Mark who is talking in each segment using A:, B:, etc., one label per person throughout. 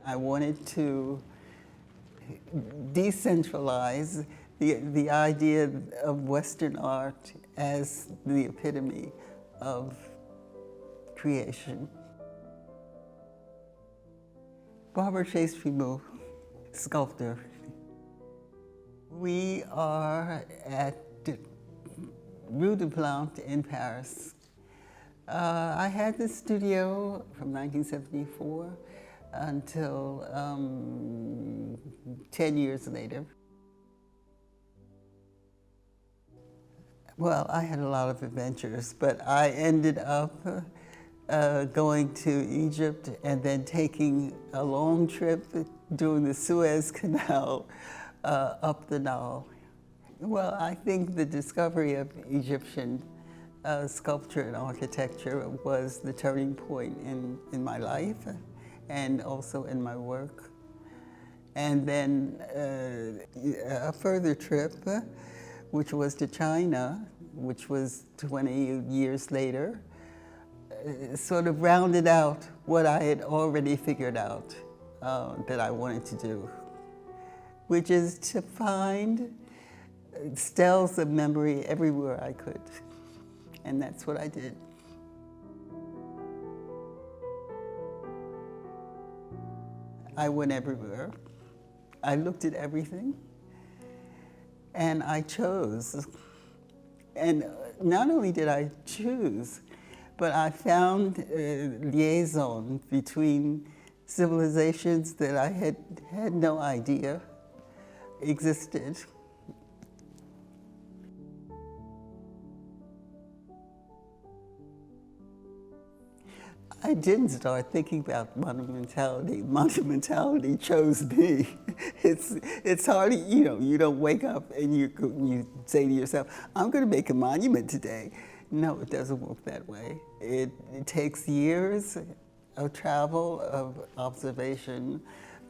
A: I wanted to decentralize the idea of Western art as the epitome of creation. Barbara Chase-Riboud, Sculptor. We are at Rue de Plante in Paris. I had this studio from 1974 until 10 years later. Well, I had a lot of adventures, but I ended up going to Egypt and then taking a long trip doing the Suez Canal up the Nile. Well, I think the discovery of Egyptian sculpture and architecture was the turning point in my life and also in my work. And then a further trip, which was to China, which was 20 years later, sort of rounded out what I had already figured out that I wanted to do, which is to find steles of memory everywhere I could. And that's what I did. I went everywhere. I looked at everything. And I chose. And not only did I choose, but I found a liaison between civilizations that I had no idea existed. I didn't start thinking about monumentality. Monumentality chose me. It's hard, you don't wake up and you say to yourself, I'm going to make a monument today. No, it doesn't work that way. It takes years of travel, of observation,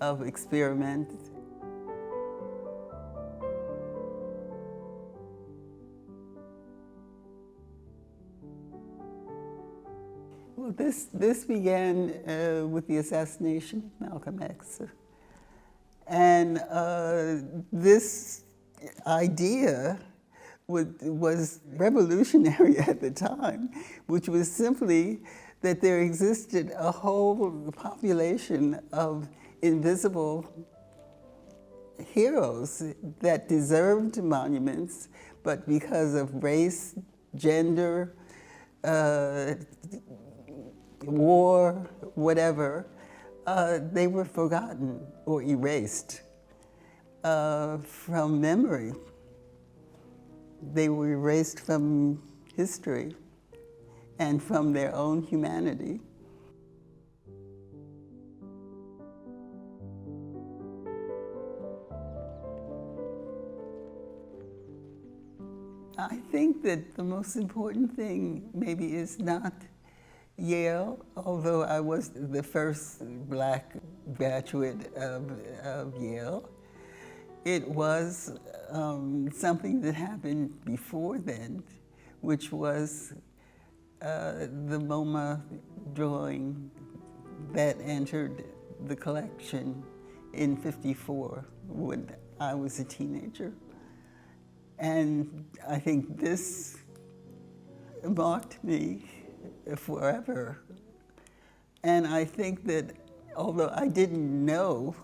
A: of experiment. Well, this began with the assassination of Malcolm X. And this idea was revolutionary at the time, which was simply that there existed a whole population of invisible heroes that deserved monuments, but because of race, gender, war, whatever, they were forgotten or erased from memory. They were erased from history and from their own humanity. I think that the most important thing maybe is not Yale, although I was the first Black graduate of Yale. It was something that happened before then, which was the MoMA drawing that entered the collection in '54 when I was a teenager. And I think this marked me forever. And I think that although I didn't know,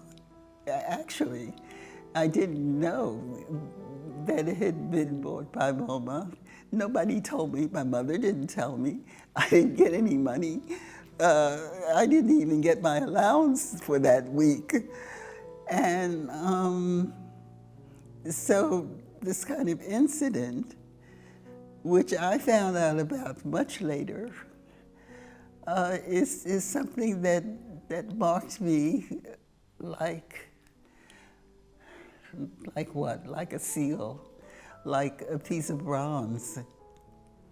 A: actually, I didn't know that it had been bought by MoMA. Nobody told me. My mother didn't tell me. I didn't get any money. I didn't even get my allowance for that week. And so this kind of incident, which I found out about much later, is something that marked me like what? Like a seal, like a piece of bronze.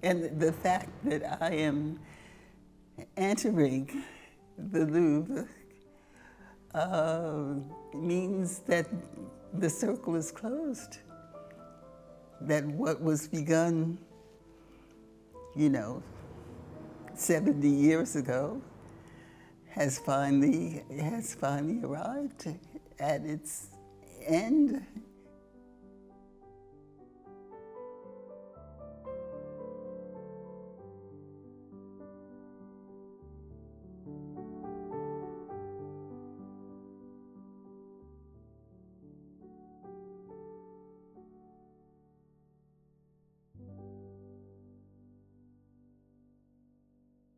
A: And the fact that I am entering the Louvre means that the circle is closed. That what was begun, 70 years ago has finally arrived at its end.